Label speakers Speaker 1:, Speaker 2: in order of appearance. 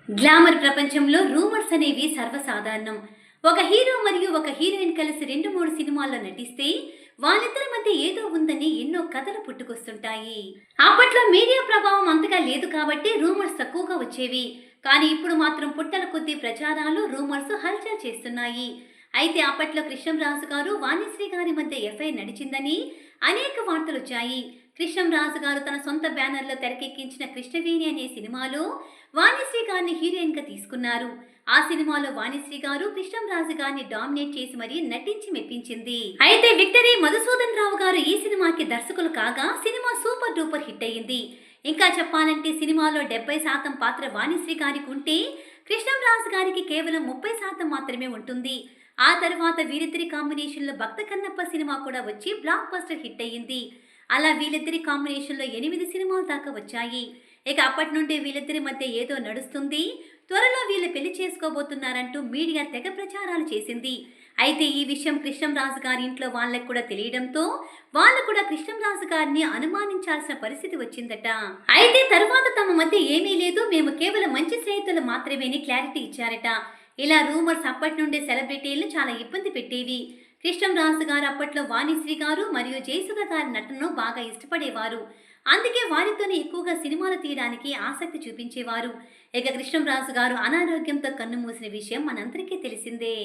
Speaker 1: Glamour ప్రపంచంలో rumours అనేవి సర్వసాధారణం. ఒక హీరో మరియు ఒక హీరోయిన్ కలిసి 2, 3 సినిమాల్లో నటిస్తే వాళ్ళిద్దరి మధ్య ఏదో ఉందని ఎన్నో కథలు పుట్టుకొస్తుంటాయి. అప్పట్లో మీడియా ప్రభావం అంతగా లేదు కాబట్టి రూమర్స్ తక్కువగా వచ్చేవి. కానీ ఇప్పుడు మాత్రం పుట్టల కొద్దీ ప్రచారాలు, రూమర్స్ హల్చల్ చేస్తున్నాయి. అయితే అప్పట్లో కృష్ణంరాజు గారు, వాణిశ్రీ గారి మధ్య ఎఫ్ఐఆర్ నడిచిందని అనేక వార్తలు వచ్చాయి. కృష్ణంరాజు గారు తన సొంత బ్యానర్లో తెరకెక్కించిన కృష్ణవేణి అనే సినిమాలో వాణిశ్రీ గారిని హీరోయిన్ గా తీసుకున్నారు. ఆ సినిమాలో వాణిశ్రీ గారు కృష్ణంరాజు గారిని డామినేట్ చేసి మరీ నటించి మెప్పించింది. అయితే విక్టరీ మధుసూదన్ రావు గారు ఈ సినిమాకి దర్శకులు కాగా సినిమా సూపర్ డూపర్ హిట్ అయ్యింది. ఇంకా చెప్పాలంటే సినిమాలో 70% పాత్ర వాణిశ్రీ గారికి ఉంటే కృష్ణంరాజు గారికి కేవలం 30% మాత్రమే ఉంటుంది. ఆ తర్వాత వీరిద్దరి కాంబినేషన్లో భక్త కన్నప్ప సినిమా కూడా వచ్చి బ్లాక్ బస్టర్ హిట్ అయ్యింది. అలా వీళ్ళిద్దరి కాంబినేషన్లో 8 సినిమాల దాకా వచ్చాయి. ఇక అప్పటి నుండి వీళ్ళిద్దరి మధ్య ఏదో నడుస్తుంది, త్వరలో వీళ్ళు పెళ్లి చేసుకోబోతున్నారంటూ మీడియా తెగ ప్రచారాలు చేసింది. అయితే ఈ విషయం కృష్ణంరాజు గారి ఇంట్లో వాళ్ళకు కూడా తెలియడంతో వాళ్ళు కూడా కృష్ణంరాజు గారిని అనుమానించాల్సిన పరిస్థితి వచ్చిందట. అయితే తరువాత తమ మధ్య ఏమీ లేదు, మేము కేవలం మంచి స్నేహితులు మాత్రమే అని క్లారిటీ ఇచ్చారట. ఇలా రూమర్స్ అప్పటి నుండి సెలబ్రిటీలను చాలా ఇబ్బంది పెట్టేవి. కృష్ణంరాజు గారు అప్పట్లో వాణిశ్రీ గారు మరియు జయసుధ గారి నటనను బాగా ఇష్టపడేవారు. అందుకే వారితోనే ఎక్కువగా సినిమాలు తీయడానికి ఆసక్తి చూపించేవారు. ఇక కృష్ణంరాజు గారు అనారోగ్యంతో కన్నుమూసిన విషయం మనందరికీ తెలిసిందే.